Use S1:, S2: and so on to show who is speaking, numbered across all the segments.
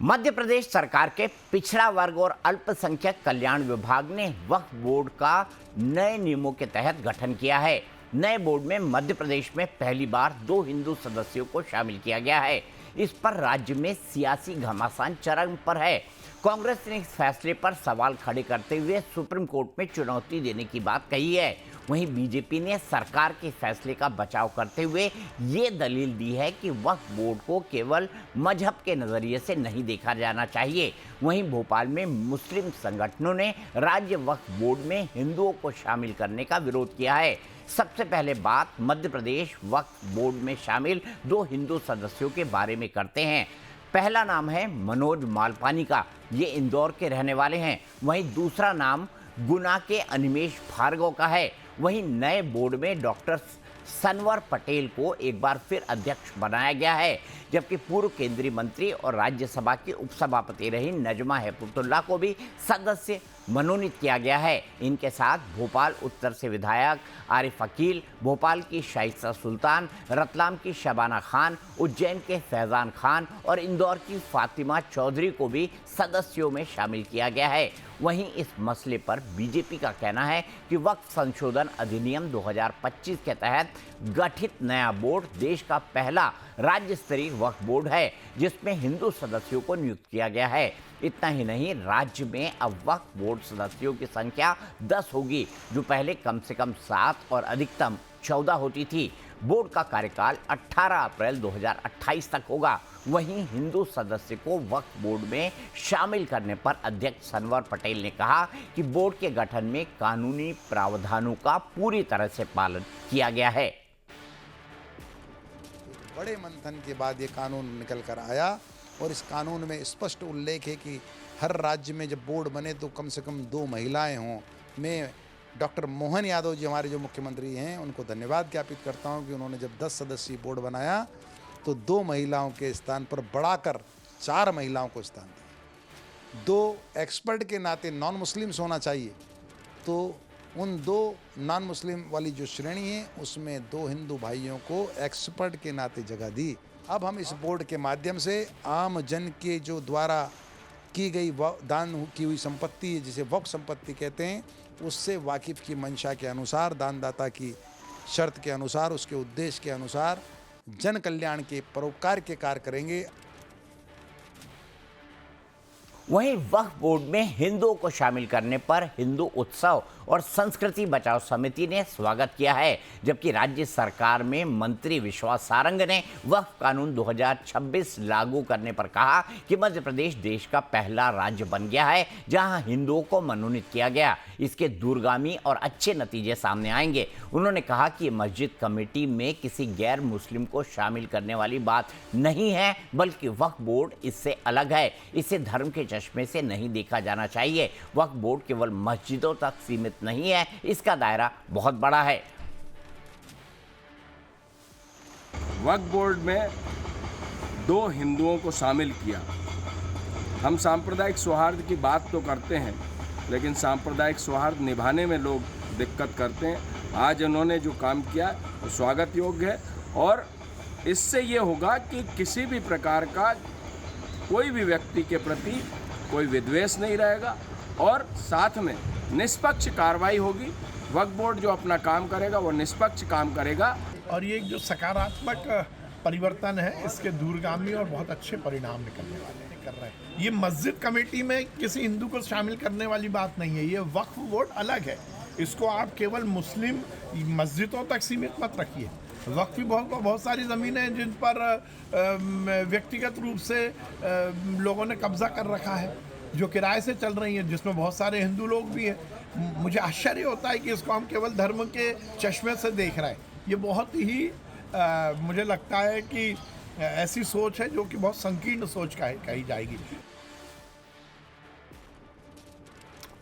S1: मध्य प्रदेश सरकार के पिछड़ा वर्ग और अल्पसंख्यक कल्याण विभाग ने वक्फ बोर्ड का नए नियमों के तहत गठन किया है। नए बोर्ड में मध्य प्रदेश में पहली बार 2 हिंदू सदस्यों को शामिल किया गया है। इस पर राज्य में सियासी घमासान चरम पर है। कांग्रेस ने इस फैसले पर सवाल खड़े करते हुए सुप्रीम कोर्ट में चुनौती देने की बात कही है। वहीं बीजेपी ने सरकार के फैसले का बचाव करते हुए ये दलील दी है कि वक्फ बोर्ड को केवल मजहब के नज़रिए से नहीं देखा जाना चाहिए। वहीं भोपाल में मुस्लिम संगठनों ने राज्य वक्फ बोर्ड में हिंदुओं को शामिल करने का विरोध किया है। सबसे पहले बात मध्य प्रदेश वक्फ बोर्ड में शामिल 2 हिंदू सदस्यों के बारे में करते हैं। पहला नाम है मनोज मालपानी का, ये इंदौर के रहने वाले हैं। वहीं दूसरा नाम गुना के अनिमेश भार्गव का है। वहीं नए बोर्ड में डॉक्टर सनवर पटेल को एक बार फिर अध्यक्ष बनाया गया है, जबकि पूर्व केंद्रीय मंत्री और राज्यसभा की उपसभापति रही नजमा हेपतुल्ला को भी सदस्य मनोनीत किया गया है। इनके साथ भोपाल उत्तर से विधायक आरिफ अकील, भोपाल की शाइस्ता सुल्तान, रतलाम की शबाना खान, उज्जैन के फैजान खान और इंदौर की फातिमा चौधरी को भी सदस्यों में शामिल किया गया है। वहीं इस मसले पर बीजेपी का कहना है कि वक्फ संशोधन अधिनियम 2025 के तहत गठित नया बोर्ड देश का पहला राज्य स्तरीय वक्फ बोर्ड है, जिसमें हिंदू सदस्यों को नियुक्त किया गया है। इतना ही नहीं, राज्य में अब वक्फ बोर्ड सदस्यों की संख्या 10 होगी, जो पहले कम से कम 7 और अधिकतम 14 होती थी। बोर्ड का कार्यकाल 18 अप्रैल 2028 तक होगा। वहीं हिंदू सदस्य को वक्फ बोर्ड में शामिल करने पर अध्यक्ष सनवर पटेल ने कहा कि बोर्ड के गठन में कानूनी प्रावधानों का पूरी तरह से पालन किया गया है।
S2: बड़े मंथन के बाद ये कानून निकल कर आया और इस कानून में स्पष्ट उल्लेख है कि हर राज्य में जब बोर्ड बने तो कम से कम 2 महिलाएं हों। मैं डॉक्टर मोहन यादव जी हमारे जो मुख्यमंत्री हैं उनको धन्यवाद ज्ञापित करता हूं कि उन्होंने जब 10 सदस्यीय बोर्ड बनाया तो 2 महिलाओं के स्थान पर बढ़ाकर 4 महिलाओं को स्थान दिया। 2 एक्सपर्ट के नाते नॉन मुस्लिम्स होना चाहिए, तो उन 2 नॉन मुस्लिम वाली जो श्रेणी है उसमें 2 हिंदू भाइयों को एक्सपर्ट के नाते जगह दी। अब हम इस बोर्ड के माध्यम से आम जन के जो द्वारा की गई दान की हुई संपत्ति है, जिसे वक्फ संपत्ति कहते हैं, उससे वाकिफ़ की मंशा के अनुसार, दानदाता की शर्त के अनुसार, उसके उद्देश्य के अनुसार जन कल्याण के परोपकार के कार्य करेंगे।
S1: वहीं वक्फ बोर्ड में हिंदुओं को शामिल करने पर हिंदू उत्सव और संस्कृति बचाओ समिति ने स्वागत किया है, जबकि राज्य सरकार में मंत्री विश्वास सारंग ने वक्फ कानून 2026 लागू करने पर कहा कि मध्य प्रदेश देश का पहला राज्य बन गया है जहां हिंदुओं को मनोनीत किया गया। इसके दूरगामी और अच्छे नतीजे सामने आएंगे। उन्होंने कहा कि मस्जिद कमेटी में किसी गैर मुस्लिम को शामिल करने वाली बात नहीं है, बल्कि वक्फ बोर्ड इससे अलग है। इसे धर्म के चश्मे से नहीं देखा जाना चाहिए। वक्फ बोर्ड केवल मस्जिदों तक सीमित नहीं है, इसका दायरा बहुत बड़ा है।
S3: वक्फ बोर्ड में 2 हिंदुओं को शामिल किया। हम सांप्रदायिक सौहार्द की बात तो करते हैं, लेकिन सांप्रदायिक सौहार्द निभाने में लोग दिक्कत करते हैं। आज उन्होंने जो काम किया वो स्वागत योग्य है और इससे ये होगा कि किसी भी प्रकार का कोई भी व्यक्ति के प्रति कोई विद्वेष नहीं रहेगा और साथ में निष्पक्ष कार्रवाई होगी। वक्फ बोर्ड जो अपना काम करेगा वो निष्पक्ष काम करेगा।
S4: और ये जो सकारात्मक परिवर्तन है, इसके दूरगामी और बहुत अच्छे परिणाम निकलने वाले हैं, कर रहे हैं। ये मस्जिद कमेटी में किसी हिंदू को शामिल करने वाली बात नहीं है। ये वक्फ बोर्ड अलग है, इसको आप केवल मुस्लिम मस्जिदों तक सीमित मत रखिए। वक्फ भी बहुत सारी ज़मीनें हैं जिन पर व्यक्तिगत रूप से लोगों ने कब्जा कर रखा है, जो किराए से चल रही हैं, जिसमें बहुत सारे हिंदू लोग भी हैं। मुझे आश्चर्य होता है कि इसको हम केवल धर्म के चश्मे से देख रहे हैं। ये बहुत ही मुझे लगता है कि ऐसी सोच है जो कि बहुत संकीर्ण सोच कही जाएगी।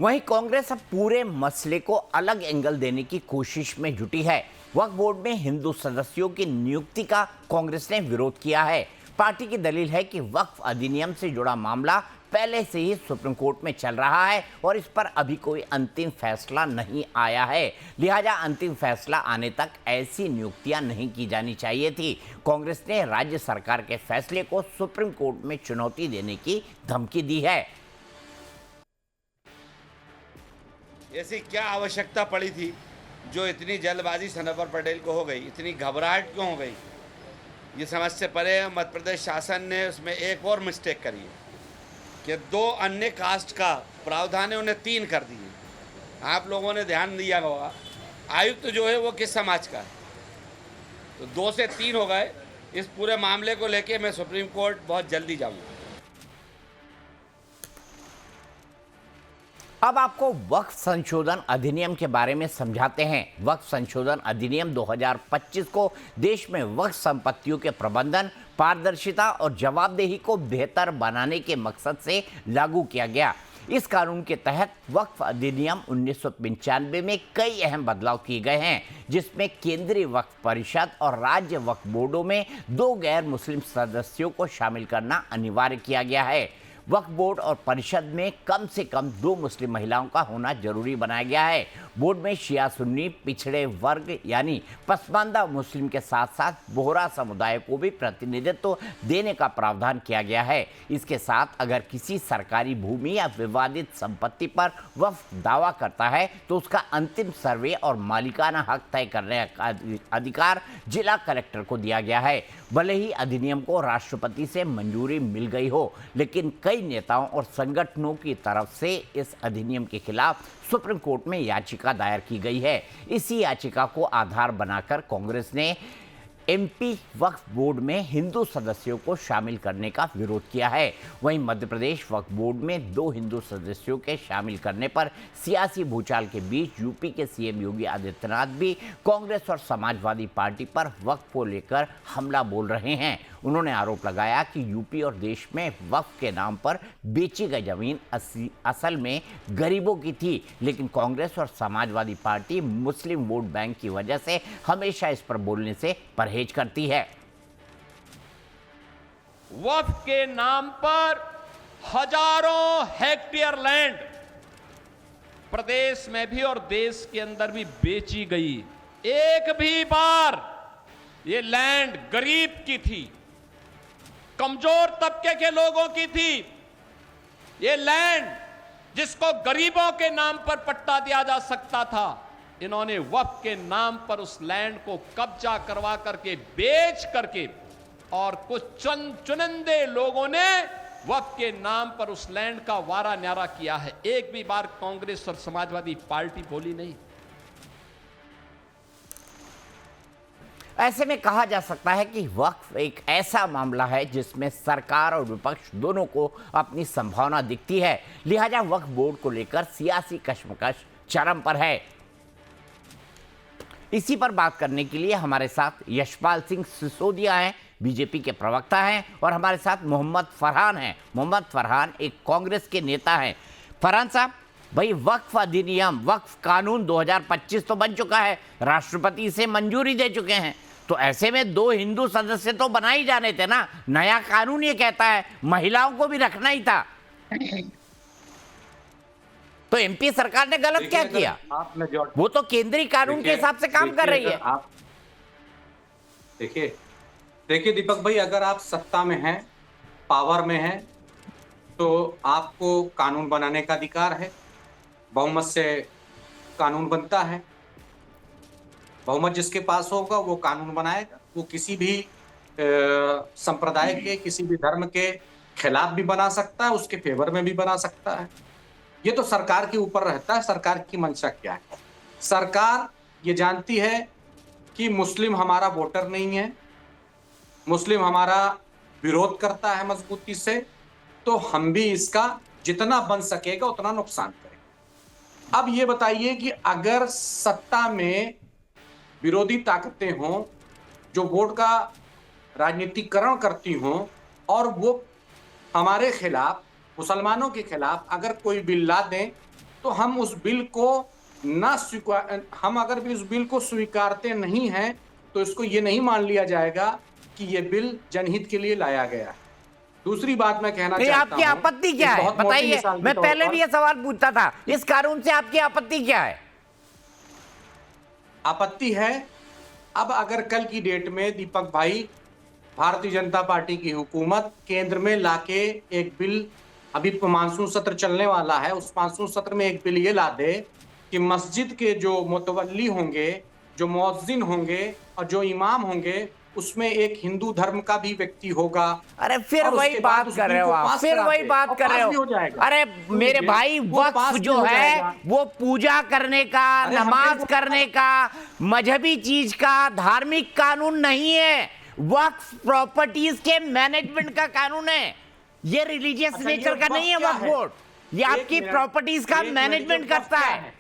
S1: वहीं कांग्रेस अब पूरे मसले को अलग एंगल देने की कोशिश में जुटी है। वक्फ बोर्ड में हिंदू सदस्यों की नियुक्ति का कांग्रेस ने विरोध किया है। पार्टी की दलील है कि वक्फ अधिनियम से जुड़ा मामला पहले से ही सुप्रीम कोर्ट में चल रहा है और इस पर अभी कोई अंतिम फैसला नहीं आया है, लिहाजा अंतिम फैसला आने तक ऐसी नियुक्तियां नहीं की जानी चाहिए थी। कांग्रेस ने राज्य सरकार के फैसले को सुप्रीम कोर्ट में चुनौती देने की धमकी दी है।
S5: ऐसी क्या आवश्यकता पड़ी थी जो इतनी जल्दबाजी सनवर पटेल को हो गई, इतनी घबराहट क्यों हो गई? ये समझ से परे है। मध्य प्रदेश शासन ने उसमें एक और मिस्टेक करी है कि 2 अन्य कास्ट का प्रावधान है, उन्हें 3 कर दिए। आप लोगों ने ध्यान दिया होगा, आयुक्त जो है वो किस समाज का है, तो 2 से 3 हो गए। इस पूरे मामले को लेके मैं सुप्रीम कोर्ट बहुत जल्दी जाऊंगा।
S1: अब आपको वक्फ संशोधन अधिनियम के बारे में समझाते हैं। वक्फ संशोधन अधिनियम 2025 को देश में वक्फ संपत्तियों के प्रबंधन, पारदर्शिता और जवाबदेही को बेहतर बनाने के मकसद से लागू किया गया। इस कानून के तहत वक्फ अधिनियम 1995 में कई अहम बदलाव किए गए हैं, जिसमें केंद्रीय वक्फ परिषद और राज्य वक्फ बोर्डों में 2 गैर मुस्लिम सदस्यों को शामिल करना अनिवार्य किया गया है। वक्फ बोर्ड और परिषद में कम से कम 2 मुस्लिम महिलाओं का होना जरूरी बनाया गया है। बोर्ड में शिया सुन्नी पिछड़े वर्ग यानी पसमानदा मुस्लिम के साथ साथ बोहरा समुदाय को भी प्रतिनिधित्व देने का प्रावधान किया गया है। इसके साथ अगर किसी सरकारी भूमि या विवादित संपत्ति पर वक्फ दावा करता है तो उसका अंतिम सर्वे और मालिकाना हक तय करने का अधिकार जिला कलेक्टर को दिया गया है। भले ही अधिनियम को राष्ट्रपति से मंजूरी मिल गई हो, लेकिन कई नेताओं और संगठनों की तरफ से इस अधिनियम के खिलाफ सुप्रीम कोर्ट में याचिका दायर की गई है। इसी याचिका को आधार बनाकर कांग्रेस ने एमपी वक्फ बोर्ड में हिंदू सदस्यों को शामिल करने का विरोध किया है। वहीं मध्य प्रदेश वक्फ बोर्ड में 2 हिंदू सदस्यों के शामिल करने पर सियासी भूचाल के बीच यूपी के सीएम योगी आदित्यनाथ भी कांग्रेस और समाजवादी पार्टी पर वक्फ को लेकर हमला बोल रहे हैं। उन्होंने आरोप लगाया कि यूपी और देश में वक्फ के नाम पर बेची गई जमीन असल में गरीबों की थी, लेकिन कांग्रेस और समाजवादी पार्टी मुस्लिम वोट बैंक की वजह से हमेशा इस पर बोलने से परहेज करती है।
S6: वक्फ के नाम पर हजारों हेक्टेयर लैंड प्रदेश में भी और देश के अंदर भी बेची गई। एक भी बार ये लैंड गरीब की थी, कमजोर तबके के लोगों की थी। ये लैंड जिसको गरीबों के नाम पर पट्टा दिया जा सकता था, इन्होंने वक्फ के नाम पर उस लैंड को कब्जा करवा करके बेच करके, और कुछ चुनिंदे लोगों ने वक्फ के नाम पर उस लैंड का वारा न्यारा किया है। एक भी बार कांग्रेस और समाजवादी पार्टी बोली नहीं।
S1: ऐसे में कहा जा सकता है कि वक्फ एक ऐसा मामला है जिसमें सरकार और विपक्ष दोनों को अपनी संभावना दिखती है, लिहाजा वक्फ बोर्ड को लेकर सियासी कश्मकश चरम पर है। इसी पर बात करने के लिए हमारे साथ यशपाल सिंह सिसोदिया हैं, बीजेपी के प्रवक्ता हैं, और हमारे साथ मोहम्मद फरहान हैं। मोहम्मद फरहान एक कांग्रेस के नेता हैं। फरहान साहब, भाई वक्फ अधिनियम, वक्फ कानून 2025 तो बन चुका है, राष्ट्रपति इसे मंजूरी दे चुके हैं, तो ऐसे में 2 हिंदू सदस्य तो बना ही जाने थे ना। नया कानून ये कहता है महिलाओं को भी रखना ही था, तो एमपी सरकार ने गलत क्या किया? वो तो केंद्रीय कानून के हिसाब से काम कर रही है।
S7: आप देखिए दीपक भाई, अगर आप सत्ता में हैं, पावर में हैं, तो आपको कानून बनाने का अधिकार है। बहुमत से कानून बनता है। बहुमत जिसके पास होगा वो कानून बनाएगा। वो किसी भी संप्रदाय के, किसी भी धर्म के खिलाफ भी बना सकता है, उसके फेवर में भी बना सकता है। ये तो सरकार के ऊपर रहता है, सरकार की मंशा क्या है। सरकार ये जानती है कि मुस्लिम हमारा वोटर नहीं है, मुस्लिम हमारा विरोध करता है मजबूती से, तो हम भी इसका जितना बन सकेगा उतना नुकसान करेंगे। अब ये बताइए कि अगर सत्ता में विरोधी ताकतें हों जो वोट का राजनीतिकरण करती हों और वो हमारे खिलाफ, मुसलमानों के खिलाफ अगर कोई बिल ला दें, तो हम उस बिल को ना स्वीकार, हम अगर भी उस बिल को स्वीकारते नहीं हैं तो इसको ये नहीं मान लिया जाएगा कि ये बिल जनहित के लिए लाया गया है। दूसरी बात मैं कहना
S1: नहीं,
S7: चाहता
S1: आपकी
S7: हूं,
S1: आपत्ति क्या
S7: एक
S1: है
S7: बहुत मोटी
S1: बताइए।
S7: मिसाल के
S1: मैं
S7: तौर
S1: पहले
S7: पर-
S1: भी ये सवाल पूछता था, इस कानून से आपकी आपत्ति क्या है?
S7: आपत्ति है, अब अगर कल की डेट में दीपक भाई भारतीय जनता पार्टी की हुकूमत केंद्र में लाके एक बिल, अभी मानसून सत्र चलने वाला है, उस मानसून सत्र में एक बिल ये ला दे कि मस्जिद के जो मुतवल्ली होंगे, जो मुअज्जिन होंगे और जो इमाम होंगे, उसमें एक हिंदू धर्म का भी व्यक्ति होगा।
S1: अरे फिर
S7: और
S1: वही
S7: उसके बाद
S1: बात
S7: उस
S1: कर
S7: बिल
S1: रहे हो
S7: को
S1: आप,
S7: पास
S1: फिर
S7: करा
S1: वही
S7: दे,
S1: बात
S7: और
S1: कर रहे
S7: पास भी
S1: हो।
S7: हो जाएगा।
S1: अरे मेरे भाई,
S7: वो पास
S1: वक्फ
S7: भी
S1: जो
S7: हो
S1: है
S7: जाएगा।
S1: वो पूजा करने का,
S7: अरे हमने
S1: नमाज
S7: वो-
S1: करने का, मजहबी चीज का, धार्मिक कानून नहीं है। वक्फ प्रॉपर्टीज के मैनेजमेंट का कानून है। ये रिलीजियस
S7: अच्छा, ये
S1: नेचर का
S7: वक्फ
S1: नहीं है
S7: क्या
S1: वक्फ
S7: है?
S1: बोर्ड, ये
S7: एक
S1: आपकी
S7: मिनट,
S1: प्रॉपर्टीज का
S7: एक मिनट,
S1: मैनेजमेंट
S7: ये वक्फ
S1: करता
S7: क्या
S1: है।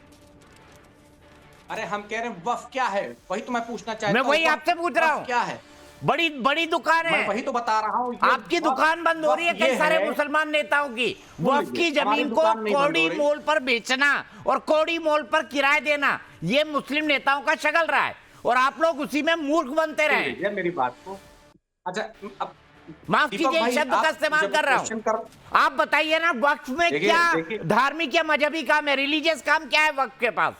S7: अरे हम कह रहे हैं वक्फ क्या है, वही तो मैं पूछना चाहता
S1: मैं
S7: हूं।
S1: वही
S7: वक्फ-
S1: आपसे पूछ रहा
S7: वक्फ
S1: हूं।
S7: क्या है?
S1: बड़ी बड़ी दुकान
S7: मैं
S1: है,
S7: वही तो बता रहा हूँ।
S1: आपकी दुकान बंद हो रही है कई सारे मुसलमान नेताओं की। वक्फ की
S7: हमारी
S1: जमीन को
S7: दुकान नहीं बंद हो
S1: कौड़ी
S7: रही।
S1: मोल पर बेचना और कौड़ी मोल पर किराए देना, ये मुस्लिम नेताओं का शगल रहा है और आप लोग उसी में मूर्ख बनते रहे।
S7: लीजिए मेरी बात को। अच्छा, अब
S1: माफ
S7: दीपक
S1: कीजिए,
S7: भाई,
S1: शब्द
S7: आप
S1: का इस्तेमाल
S7: जब
S1: कर रहा
S7: क्वेश्चन
S1: हूं। आप बताइए ना, वक्फ में
S7: देखिए,
S1: क्या
S7: देखिए।
S1: धार्मिक या मजहबी काम है, रिलीजियस काम क्या है वक्फ के पास?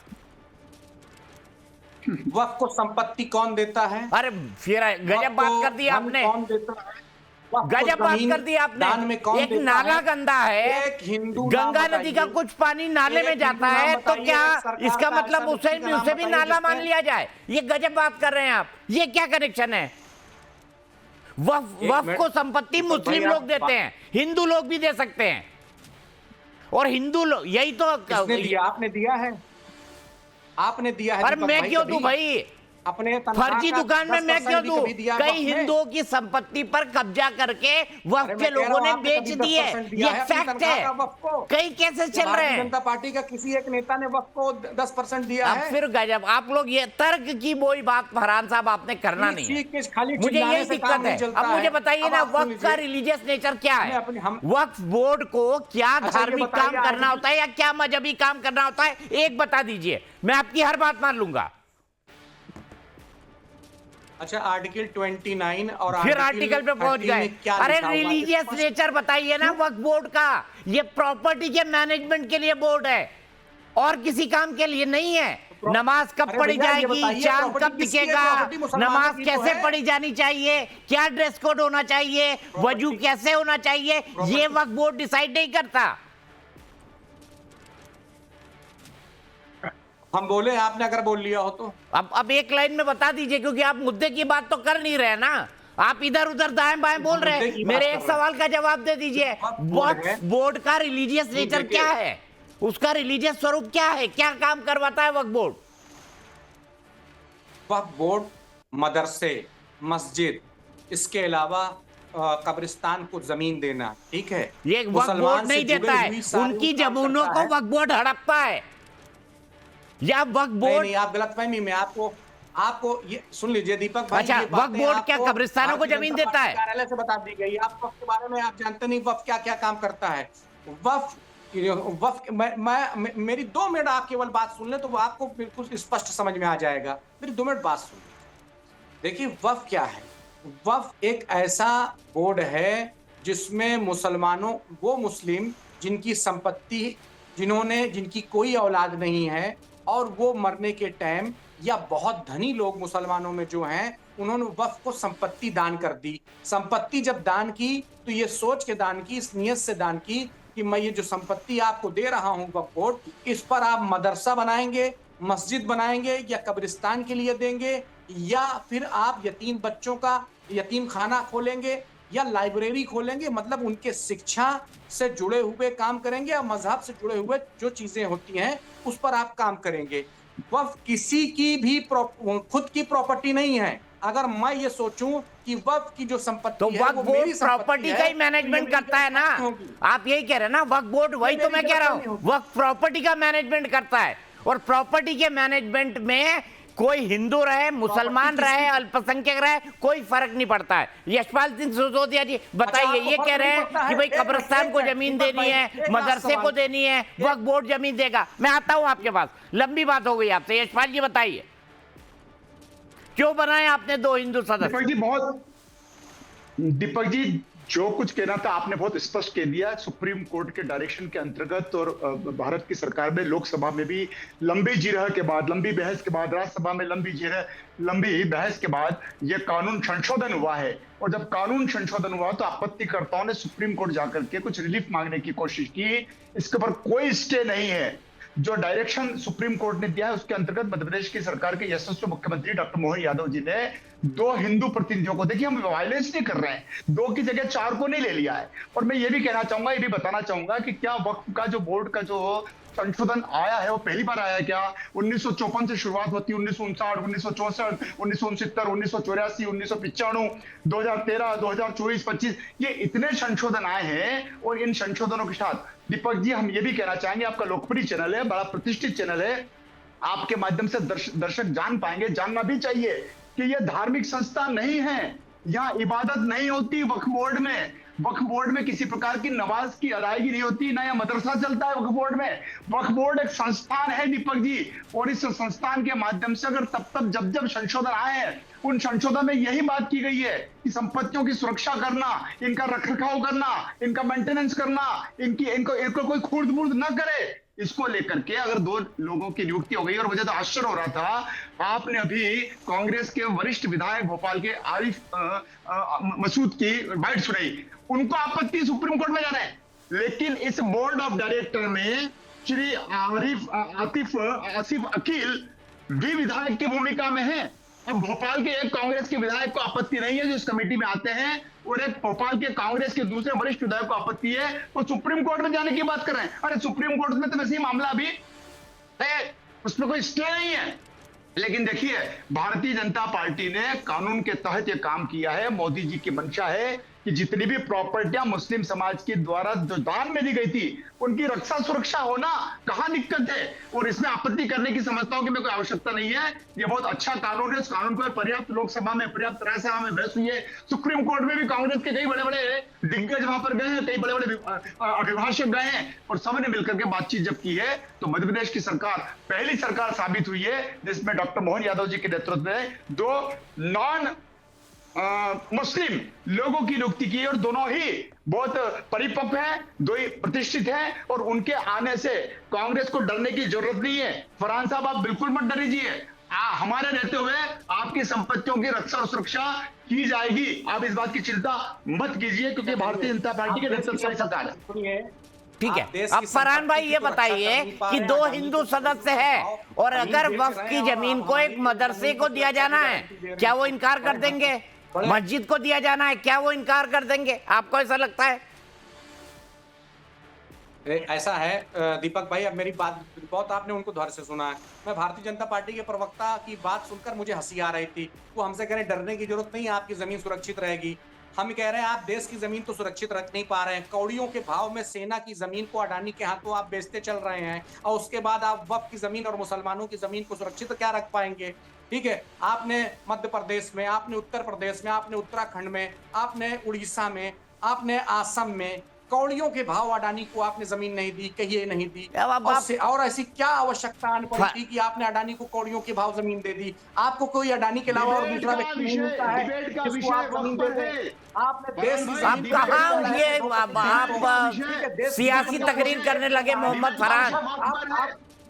S7: वक्फ को संपत्ति कौन देता है?
S1: अरे फिर गजब बात कर दी
S7: धन
S1: आपने,
S7: कौन देता है? वक्फ को
S1: गजब बात
S7: जमीन
S1: कर दी आपने।
S7: दान में कौन
S1: एक
S7: देता
S1: नाला
S7: है?
S1: गंदा है,
S7: एक हिंदू नाम
S1: गंगा नदी का
S7: बताइए।
S1: कुछ पानी नाले
S7: एक
S1: में
S7: हिंदू
S1: जाता
S7: नाम
S1: है, तो
S7: बताइए,
S1: क्या
S7: एक सरकार
S1: इसका
S7: का
S1: मतलब
S7: ऐसा
S1: उसे
S7: व्यक्ति का नाम
S1: उसे भी
S7: बताइए
S1: नाला मान
S7: जिसमें-
S1: लिया जाए? ये गजब बात कर रहे हैं आप, ये क्या कनेक्शन है? वक्फ
S7: एक
S1: वक्फ
S7: मिनट।
S1: को संपत्ति
S7: दीपक भाई,
S1: मुस्लिम
S7: आप
S1: लोग देते हैं, हिंदू लोग भी दे सकते हैं। और हिंदू लोग यही तो
S7: किसने दिया? आपने दिया है? आपने दिया है?
S1: और
S7: दीपक
S1: मैं
S7: भाई
S1: क्यों
S7: कभी?
S1: दूं भाई?
S7: अपने तनख्वाह
S1: फर्जी
S7: का
S1: दुकान में मैं
S7: 10%
S1: क्यों
S7: भी
S1: दूं?
S7: कभी दिया
S1: कई
S7: वक्फ में?
S1: हिंदुओं की संपत्ति पर कब्जा करके वक्फ
S7: अरे
S1: के
S7: मैं कह रहा
S1: लोगों
S7: हूं,
S1: ने
S7: आपने
S1: बेच
S7: कभी
S1: दिए।
S7: 10% दिया
S1: ये
S7: है अपनी
S1: फैक्ट
S7: तनख्वाह
S1: है।
S7: का वक्फ को?
S1: कई केसेस चल रहे
S7: भारतीय
S1: हैं।
S7: जनता पार्टी का किसी एक नेता ने वक्फ को 10% दिया
S1: अब
S7: है?
S1: फिर गजब, आप लोग ये तर्क की वही बात फरहान साहब आपने करना नहीं है।
S7: खाली
S1: मुझे
S7: चिल्लाने
S1: यही
S7: से
S1: दिक्कत
S7: काम
S1: है।
S7: नहीं चलता
S1: अब मुझे
S7: है।
S1: बताइए
S7: अब
S1: ना,
S7: आप सुन
S1: वक्फ का
S7: लीजिए।
S1: रिलीजियस नेचर क्या है?
S7: हम
S1: वक्फ बोर्ड को क्या
S7: अच्छा, ये
S1: धार्मिक
S7: बताइए,
S1: काम करना
S7: आज-
S1: होता है या क्या मजहबी काम करना होता है, एक बता दीजिए, मैं आपकी हर बात मान लूंगा।
S7: अच्छा, आर्टिकल 29 और
S1: फिर आर्टिकल पे पहुंच
S7: 30 में
S1: गए।
S7: क्या
S1: अरे
S7: लिखा हुआ है?
S1: रिलीजियस
S7: स्पष्ट-
S1: नेचर बताइए ना वक्फ बोर्ड का। ये प्रॉपर्टी के मैनेजमेंट के लिए बोर्ड है और किसी काम के लिए नहीं है। नमाज कब
S7: अरे
S1: पढ़ी
S7: भैया, ये
S1: जाएगी,
S7: बताइए,
S1: चांद
S7: प्रॉपर्टी
S1: कब
S7: किसकी है?
S1: दिखेगा,
S7: प्रॉपर्टी मुसलमानों
S1: नमाज
S7: की तो
S1: कैसे
S7: है।
S1: पढ़ी जानी चाहिए, क्या ड्रेस कोड होना चाहिए, वजू कैसे होना चाहिए, ये वक्फ बोर्ड डिसाइड नहीं करता।
S7: हम बोले, आपने अगर बोल लिया हो तो।
S1: अब एक लाइन में बता दीजिए, क्योंकि आप मुद्दे की बात तो कर नहीं रहे ना, आप इधर उधर दाएं बाएं बोल रहे
S7: मुद्दे
S1: हैं।
S7: की बात
S1: मेरे
S7: कर
S1: एक
S7: रहे हैं।
S1: सवाल का जवाब दे दीजिए।
S7: वक्फ बोर्ड है।
S1: वक्फ बोर्ड का रिलीजियस नेचर
S7: देखिए।
S1: क्या है, उसका रिलीजियस स्वरूप क्या है, क्या काम करवाता है वक्फ बोर्ड?
S7: वक्फ बोर्ड मदरसे, मस्जिद, इसके अलावा कब्रिस्तान को जमीन देना, ठीक है?
S1: ये वक्फ
S7: मुसलमान
S1: बोर्ड
S7: से
S1: नहीं
S7: जुड़े
S1: देता है,
S7: हुई सारी
S1: उनकी
S7: काम
S1: जमीनों
S7: करता
S1: को
S7: है।
S1: वक्फ बोर्ड हड़पता है, या वक्फ
S7: नहीं
S1: बोर्ड?
S7: नहीं, आप गलतफहमी में, आपको ये सुन लीजिए दीपक भाई।
S1: अच्छा,
S7: ये बातें
S1: वक्फ बोर्ड क्या
S7: आपको
S1: कब्रिस्तानों को
S7: भारतीय
S1: जमीन
S7: जनता
S1: देता
S7: पार्टी
S1: है?
S7: कार्यालय से बता दी गई। आप वक्फ के बारे में आप जानते नहीं, वक्फ क्या क्या काम करता है। वक्फ मेरी 2 मिनट आप केवल बात सुन ले तो वो आपको बिल्कुल स्पष्ट समझ में आ जाएगा। मेरी 2 मिनट बात सुन। देखिए, वक्फ क्या है? वक्फ एक ऐसा बोर्ड है जिसमें मुसलमानों, वो मुस्लिम जिनकी संपत्ति, जिनकी कोई औलाद नहीं है और वो मरने के टाइम, या बहुत धनी लोग मुसलमानों में जो हैं, उन्होंने वक्फ को संपत्ति दान कर दी। संपत्ति जब दान की तो ये सोच के दान की, इस नियत से दान की कि मैं ये जो संपत्ति आपको दे रहा हूं वक्फ बोर्ड, इस पर आप मदरसा बनाएंगे, मस्जिद बनाएंगे, या कब्रिस्तान के लिए देंगे, या फिर आप यतीम बच्चों का यतीम खाना खोलेंगे, या लाइब्रेरी खोलेंगे। मतलब उनके शिक्षा से जुड़े हुए काम करेंगे, या मजहब से जुड़े हुए जो चीजें होती हैं उस पर आप काम करेंगे। वक्फ किसी की भी खुद की प्रॉपर्टी नहीं है। अगर मैं ये सोचूं कि वक्फ की जो संपत्ति
S1: तो
S7: है
S1: वक्फ
S7: वो
S1: बोर्ड
S7: मेरी संपत्ति
S1: प्रॉपर्टी
S7: है,
S1: का ही
S7: तो
S1: मैनेजमेंट
S7: ये
S1: करता है ना,
S7: मेरी होगी।
S1: आप यही कह रहे हैं ना, वक्फ बोर्ड, वही तो मैं कह रहा हूँ, वक्फ प्रॉपर्टी का मैनेजमेंट करता है। और प्रॉपर्टी के मैनेजमेंट में कोई हिंदू रहे, मुसलमान रहे, अल्पसंख्यक रहे, कोई फर्क नहीं पड़ता है। यशपाल सिंह सिसोदिया जी बताइए,
S7: आपको
S1: ये
S7: फर्क
S1: कह रहे
S7: नहीं
S1: हैं
S7: पड़ता
S1: कि
S7: है?
S1: भाई
S7: एक मिनट,
S1: कब्रिस्तान को
S7: एक मिनट,
S1: जमीन
S7: दीपक
S1: देनी
S7: भाई,
S1: है,
S7: एक लास्ट
S1: मदरसे को
S7: सवाल।
S1: देनी है, वक्फ बोर्ड जमीन देगा। मैं आता हूं आपके पास, लंबी बात हो गई आपसे। यशपाल जी बताइए, क्यों बनाए आपने 2 हिंदू सदस्य?
S8: दीपक जी, बहुत दीपक जी, जो कुछ कहना था आपने बहुत स्पष्ट कह दिया। सुप्रीम कोर्ट के डायरेक्शन के अंतर्गत और भारत की सरकार में लोकसभा में भी लंबी जिरह के बाद, लंबी बहस के बाद, राज्यसभा में लंबी बहस के बाद यह कानून संशोधन हुआ है। और जब कानून संशोधन हुआ तो आपत्तिकर्ताओं ने सुप्रीम कोर्ट जाकर के कुछ रिलीफ मांगने की कोशिश की। इसके ऊपर कोई स्टे नहीं है। जो डायरेक्शन सुप्रीम कोर्ट ने दिया है उसके अंतर्गत मध्य प्रदेश की सरकार के यशस्वी मुख्यमंत्री डॉक्टर मोहन यादव जी ने 2 हिंदू प्रतिनिधियों को, देखिए हम वायलेंस नहीं कर रहे हैं, 2 की जगह 4 को नहीं ले लिया है। और मैं ये भी कहना चाहूंगा, ये भी बताना चाहूंगा कि क्या वक्फ का जो बोर्ड का जो संशोधन आया है वो पहली बार आया है क्या? 1954 से शुरुआत होती है, 1959, 1964, 1969, 1984, 1995, 2013, 2024, 25, ये इतने संशोधन आए हैं। और इन संशोधनों के साथ दीपक जी हम ये भी कहना चाहेंगे, आपका लोकप्रिय चैनल है, बड़ा प्रतिष्ठित चैनल है, आपके माध्यम से दर्शक जान पाएंगे, जानना भी चाहिए कि ये धार्मिक संस्था नहीं है, यहाँ इबादत नहीं होती। वक्फ बोर्ड में किसी प्रकार की नमाज की अदायगी नहीं होती, ना या मदरसा चलता है वक्फ बोर्ड में। वक्फ बोर्ड एक संस्थान है दीपक जी, और इस संस्थान के माध्यम से अगर तब जब संशोधन आए हैं, उन संशोधन में यही बात की गई है कि संपत्तियों की सुरक्षा करना, इनका रखरखाव करना, इनका मेंटेनेंस करना, इनको कोई खुर्द बुर्द न करे। इसको लेकर के अगर 2 लोगों की नियुक्ति हो गई, और मुझे तो आश्चर्य हो रहा था, आपने अभी कांग्रेस के वरिष्ठ विधायक भोपाल के आरिफ मसूद की बाइट सुनाई, उनको आपत्ति सुप्रीम कोर्ट में जाना है। लेकिन इस बोर्ड ऑफ डायरेक्टर में श्री आसिफ अकील भी विधायक की भूमिका में है। अब भोपाल के एक कांग्रेस के विधायक को आपत्ति नहीं है जो इस कमेटी में आते हैं, और एक भोपाल के कांग्रेस के दूसरे वरिष्ठ विधायक को आपत्ति है, वो सुप्रीम कोर्ट में जाने की बात कर रहे हैं। अरे सुप्रीम कोर्ट में तो वैसे ही मामला अभी है, उसमें कोई स्टे नहीं है। लेकिन देखिए, भारतीय जनता पार्टी ने कानून के तहत यह काम किया है। मोदी जी की मंशा है कि जितनी भी प्रॉपर्टियां मुस्लिम समाज के द्वारा जो दान में दी गई थी, उनकी रक्षा सुरक्षा होना, कहां दिक्कत है? और इसमें आपत्ति करने की समझता हूं कि मैं कोई आवश्यकता नहीं है। ये बहुत अच्छा कानून है। इस कानून पर पर्याप्त लोकसभा में, पर्याप्त राज्यसभा में बहस हुई है। सुप्रीम कोर्ट में भी कांग्रेस के कई बड़े बड़े दिग्गज वहां पर गए हैं, कई बड़े बड़े अभिभाषक गए हैं, और सबने मिलकर के बातचीत जब की है तो मध्य प्रदेश की सरकार पहली सरकार साबित हुई है जिसमें डॉक्टर मोहन यादव जी के नेतृत्व में 2 नॉन मुस्लिम लोगों की नियुक्ति की, और दोनों ही बहुत परिपक्व हैं, 2 ही प्रतिष्ठित हैं, और उनके आने से कांग्रेस को डरने की जरूरत नहीं है। फरहान साहब, आप बिल्कुल मत डरिए, हमारे रहते हुए आपकी संपत्तियों की रक्षा और सुरक्षा की जाएगी। आप इस बात की चिंता मत कीजिए, क्योंकि भारतीय जनता पार्टी के नेतृत्व वाली सरकार है।
S1: ठीक है, अब फरहान भाई ये बताइए कि 2 हिंदू सदस्य है, और अगर वक्फ की जमीन को एक मदरसे को दिया जाना है, क्या वो इनकार कर देंगे? मस्जिद को दिया जाना है, क्या वो इनकार कर देंगे? आपको ऐसा लगता है?
S7: ऐसा है दीपक भाई, अब मेरी बात बहुत आपने उनको ध्यान से सुना है। मैं भारतीय जनता पार्टी के प्रवक्ता की बात सुनकर मुझे हंसी आ रही थी। वो हमसे कह रहे डरने की जरूरत नहीं है, आपकी जमीन सुरक्षित रहेगी। हम कह रहे हैं आप देश की जमीन तो सुरक्षित रख नहीं पा रहे हैं। कौड़ियों के भाव में सेना की जमीन को अडानी के हाथों आप बेचते चल रहे हैं, और उसके बाद आप वक्फ की जमीन और मुसलमानों की जमीन को सुरक्षित क्या रख पाएंगे? ठीक है, आपने मध्य प्रदेश में, आपने उत्तर प्रदेश में, आपने उत्तराखंड में, आपने उड़ीसा में, आपने आसम में कौड़ियों के भाव अडानी को आपने जमीन नहीं दी, कहिए नहीं दी। और ऐसी क्या आवश्यकता आने पड़ी थी कि आपने अडानी को कौड़ियों के भाव जमीन दे दी? आपको कोई अडानी के अलावा और दूसरा व्यक्ति नहीं मिलता है जिसको आप जमीन दे दें। आपने देश की
S1: आप कहाँ ये आप सियासी तकरीर करने लगे मोहम्मद फरहान?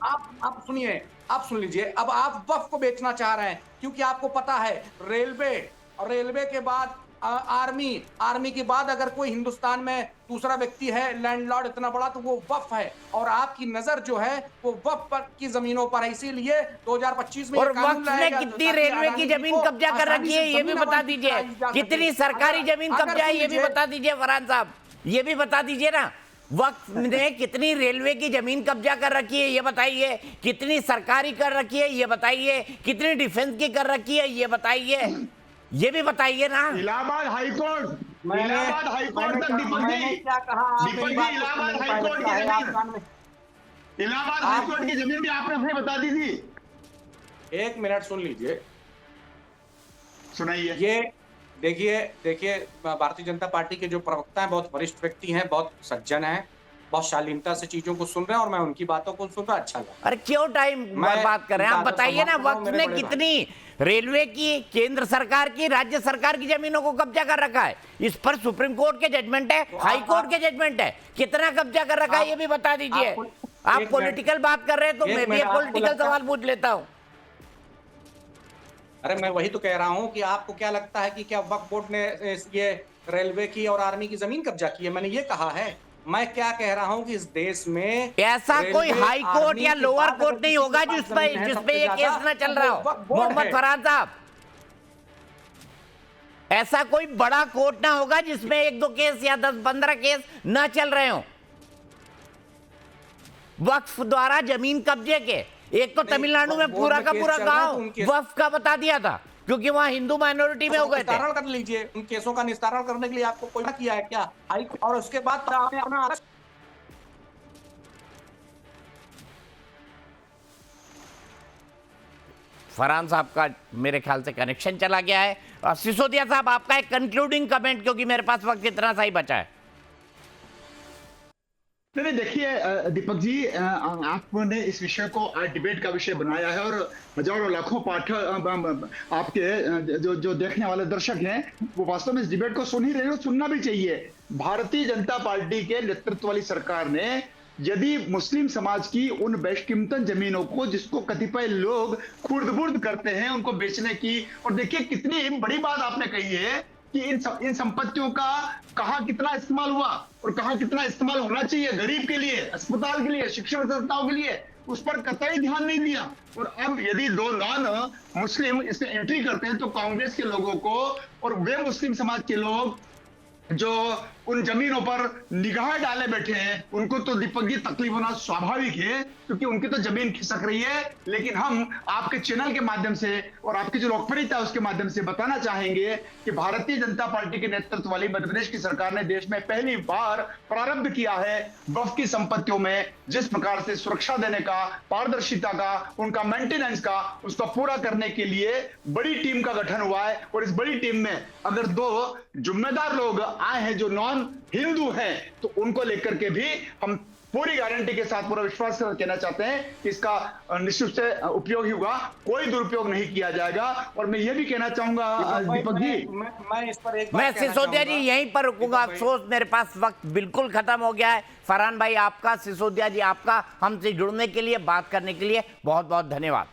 S7: आप सुनिए, आप सुन लीजिए। अब आप वक्फ को बेचना चाह रहे हैं क्योंकि आपको पता है रेलवे, और रेलवे के बाद आर्मी के बाद अगर कोई हिंदुस्तान में दूसरा व्यक्ति है लैंडलॉर्ड इतना बड़ा, तो वो वक्फ है। और आपकी नजर जो है वो वक्फ की जमीनों पर है, इसीलिए 2025 में
S1: और वक्फ ने कितनी रेलवे की जमीन कब्जा कर रखी है ये भी बता दीजिए। कितनी सरकारी जमीन कब्जा है ये भी बता दीजिए फरहान साहब, ये भी बता दीजिए ना। वक्फ ने कितनी रेलवे की जमीन कब्जा कर रखी है ये बताइए, कितनी सरकारी कर रखी है ये बताइए, कितनी डिफेंस की कर रखी है ये बताइए, ये भी बताइए ना।
S8: इलाहाबाद हाईकोर्ट तक दीपक जी, इलाहाबाद हाईकोर्ट की जमीन, इलाहाबाद हाईकोर्ट की जमीन भी आपने अपनी बता दी थी।
S7: 1 मिनट सुन लीजिए,
S8: सुनाइए।
S7: ये देखिए भारतीय जनता पार्टी के जो प्रवक्ता हैं बहुत वरिष्ठ व्यक्ति हैं, बहुत सज्जन हैं। बहुत शालीनता से चीजों को सुन रहे हैं और मैं उनकी बातों को सुन रहा, अच्छा लगा।
S1: अरे क्यों टाइम बर्बाद कर रहे हैं आप?
S7: ज्यादा
S1: बताइए ना,
S7: समाप्त करो,
S1: वक्त
S7: मेरे
S1: ने
S7: बड़े भाई।
S1: कितनी रेलवे की, केंद्र सरकार की, राज्य सरकार की जमीनों को कब्जा कर रखा है। इस पर सुप्रीम कोर्ट के जजमेंट है, हाई कोर्ट के जजमेंट है। कितना कब्जा कर रखा है ये भी बता दीजिए। आप पॉलिटिकल बात कर रहे हैं तो मैं भी एक पॉलिटिकल सवाल पूछ लेता हूँ।
S7: अरे मैं वही तो कह रहा हूं कि आपको क्या लगता है कि क्या वक्फ बोर्ड ने ये रेलवे की और आर्मी की जमीन कब्जा की है? मैंने ये कहा है। मैं क्या कह रहा हूं कि इस देश में
S1: ऐसा कोई
S7: रेलवे,
S1: हाई कोर्ट
S7: आर्मी
S1: या
S7: के
S1: लोअर
S7: बाद
S1: कोर्ट
S7: अगर
S1: नहीं
S7: किसी
S1: होगा
S7: के पास
S1: जिसपे
S7: जमीन है
S1: जिसपे
S7: सबसे
S1: ये केस
S7: ज्यादा,
S1: ना चल
S7: तो
S1: रहा
S7: वो
S1: हो।
S7: वक्फ बोर्ड
S1: मोहम्मद
S7: है।
S1: फरहान साहब, ऐसा कोई बड़ा कोर्ट ना होगा जिसमें 1-2 केस या 10-15 केस ना चल रहे हो वक्फ द्वारा जमीन कब्जे के। एक तो तमिलनाडु में पूरा का पूरा गांव वक्फ का बता दिया था, क्योंकि वहां हिंदू माइनॉरिटी में हो गए थे।
S7: निस्तारण कर लीजिए, उन केसों का निस्तारण करने के लिए आपको कोई किया है क्या? और उसके बाद तो आपने अपना
S1: फरहान साहब का मेरे ख्याल से कनेक्शन चला गया है। और सिसोदिया साहब, आपका एक कंक्लूडिंग कमेंट, क्योंकि मेरे पास वक्त इतना सा ही बचा है।
S8: नहीं देखिए दीपक जी, आपने इस विषय को आज डिबेट का विषय बनाया है और हजारों लाखों पाठक आपके जो देखने वाले दर्शक हैं वो वास्तव में इस डिबेट को सुन ही रहे हैं, सुनना भी चाहिए। भारतीय जनता पार्टी के नेतृत्व वाली सरकार ने यदि मुस्लिम समाज की उन बेशकीमती जमीनों को, जिसको कतिपय लोग खुर्द-बुर्द करते हैं, उनको बेचने की, और देखिए कितनी बड़ी बात आपने कही है कि इन संपत्तियों का कहां कितना इस्तेमाल हुआ और कहां कितना इस्तेमाल होना चाहिए गरीब के लिए, अस्पताल के लिए, शिक्षण संस्थाओं के लिए, उस पर कतई ध्यान नहीं दिया। और अब यदि 2 नॉन मुस्लिम इसमें एंट्री करते हैं तो कांग्रेस के लोगों को और वे मुस्लिम समाज के लोग जो उन जमीनों पर निगाह डाले बैठे हैं, उनको तो दीपक जी तकलीफ होना स्वाभाविक है, क्योंकि उनकी तो जमीन खिसक रही है। लेकिन हम आपके चैनल के माध्यम से और आपकी जो लोकप्रियता है उसके माध्यम से बताना चाहेंगे कि भारतीय जनता पार्टी के नेतृत्व वाली मध्य प्रदेश की सरकार ने देश में पहली बार प्रारंभ किया है वक्फ की संपत्तियों में जिस प्रकार से सुरक्षा देने का, पारदर्शिता का, उनका मेंटेनेंस का, उसको पूरा करने के लिए बड़ी टीम का गठन हुआ है। और इस बड़ी टीम में अगर 2 जिम्मेदार लोग आए हैं जो नॉन हिंदू हैं, तो उनको लेकर के भी हम पूरी गारंटी के साथ, पूरा विश्वास से कहना चाहते हैं कि इसका निश्चित से उपयोग ही होगा, कोई दुरुपयोग नहीं किया जाएगा। और मैं ये भी कहना चाहूंगा दीपक जी,
S7: मैं इस पर एक
S1: मैं सिसोदिया जी यहीं पर रुकूंगा। अफसोस मेरे पास वक्त बिल्कुल खत्म हो गया है। फरहान भाई आपका, सिसोदिया जी आपका हमसे जुड़ने के लिए, बात करने के लिए बहुत बहुत धन्यवाद।